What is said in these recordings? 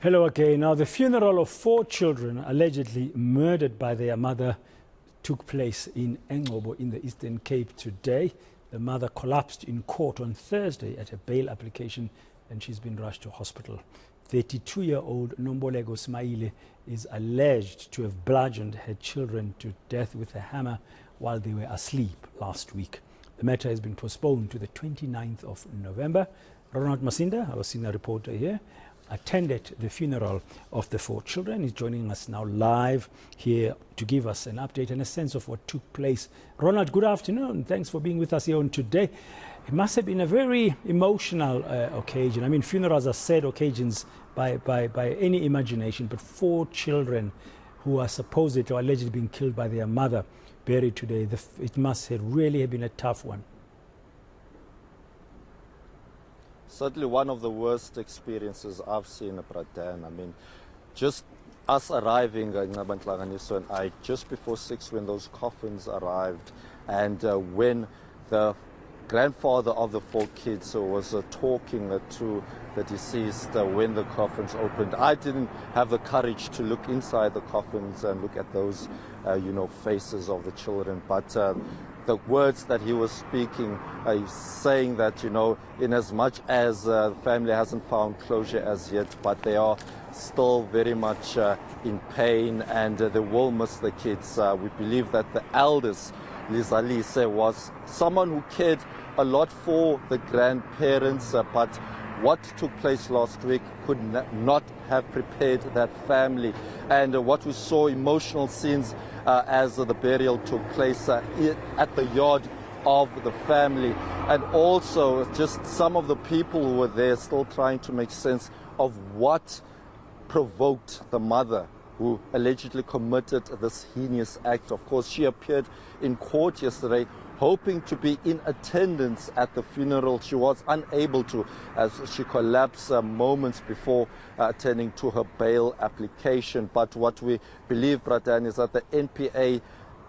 Hello again. Now, the funeral of 4 children allegedly murdered by their mother took place in eNCA in the Eastern Cape today. The mother collapsed in court on Thursday at a bail application and she's been rushed to hospital. 32-year-old Nombolego Smaile is alleged to have bludgeoned her children to death with a hammer while they were asleep last week. The matter has been postponed to the 29th of November. Ronald Masinda, our senior reporter here, attended the funeral of the 4 children. He's joining us now live here to give us an update and a sense of what took place. Ronald, good afternoon. Thanks for being with us here on Today. It must have been a very emotional occasion. I mean, funerals are sad occasions by any imagination, but 4 children who are supposedly or allegedly being killed by their mother buried today. It must have really been a tough one. Certainly one of the worst experiences I've seen at Pradan. I mean, just us arriving in Nabantlanganiso and I, just before 6 when those coffins arrived, and when the grandfather of the 4 kids was talking to the deceased when the coffins opened. I didn't have the courage to look inside the coffins and look at those, faces of the children. But the words that he was speaking, saying that, in as much as the family hasn't found closure as yet, but they are still very much in pain and they will miss the kids. We believe that the eldest, Lisa was someone who cared a lot for the grandparents, but what took place last week could not have prepared that family. And what we saw, emotional scenes as the burial took place at the yard of the family, and also just some of the people who were there still trying to make sense of what provoked the mother who allegedly committed this heinous act. Of course, she appeared in court yesterday hoping to be in attendance at the funeral. She was unable to, as she collapsed moments before attending to her bail application. But what we believe, Pradan, is that the NPA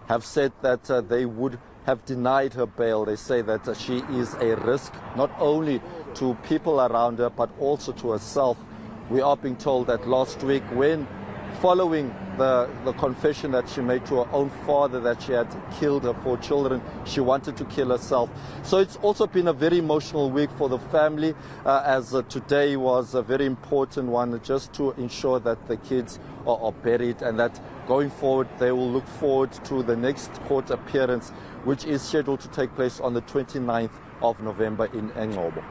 have said that they would have denied her bail. They say that she is a risk not only to people around her but also to herself. We are being told that last week, when following the confession that she made to her own father that she had killed her 4 children, she wanted to kill herself. So it's also been a very emotional week for the family, as today was a very important one, just to ensure that the kids are buried, and that going forward they will look forward to the next court appearance, which is scheduled to take place on the 29th of November in eNCA.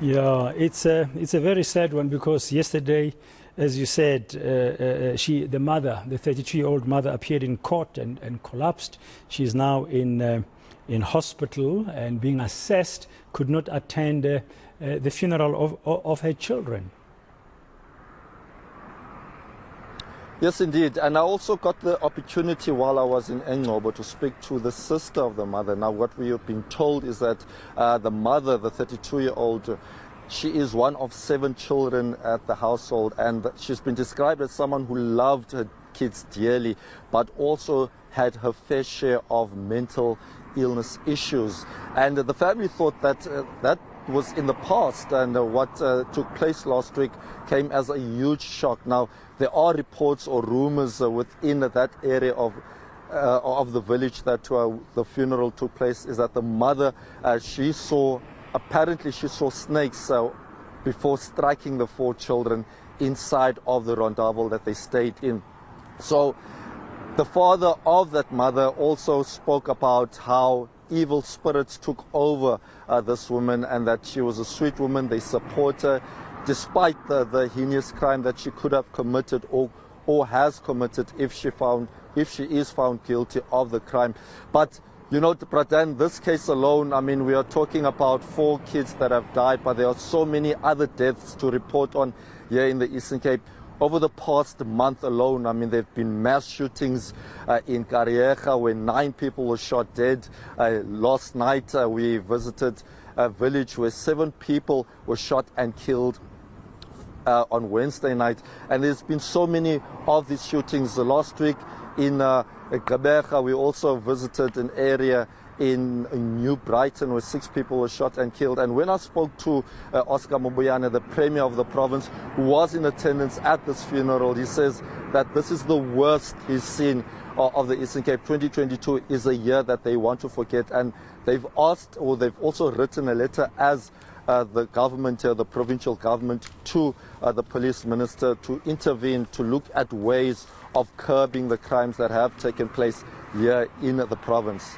Yeah, it's a very sad one, because yesterday, as you said, the mother, the 32-year-old mother, appeared in court and collapsed. She's now in hospital and being assessed, could not attend the funeral of her children. Yes, indeed. And I also got the opportunity while I was in eNCA to speak to the sister of the mother. Now, what we have been told is that the mother, the 32-year-old, she is one of 7 children at the household, and she's been described as someone who loved her kids dearly, but also had her fair share of mental illness issues. And the family thought that that was in the past, and what took place last week came as a huge shock. Now, there are reports or rumors within that area of the village that the funeral took place, is that the mother, apparently she saw snakes before striking the 4 children inside of the rondavel that they stayed in. So the father of that mother also spoke about how evil spirits took over this woman, and that she was a sweet woman. They support her despite the heinous crime that she could have committed or has committed if she is found guilty of the crime. But Pradan, this case alone, I mean, we are talking about 4 kids that have died, but there are so many other deaths to report on here in the Eastern Cape. Over the past month alone, I mean, there have been mass shootings in Kariega where 9 people were shot dead. Last night, we visited a village where 7 people were shot and killed on Wednesday night. And there's been so many of these shootings. Last week in Gqeberha, we also visited an area in New Brighton, where 6 people were shot and killed. And when I spoke to Oscar Mobuyane, the Premier of the province, who was in attendance at this funeral, he says that this is the worst he's seen of the Eastern Cape. 2022 is a year that they want to forget, and they've asked, or they've also written a letter as the government, the provincial government, to the police minister to intervene, to look at ways of curbing the crimes that have taken place here in the province.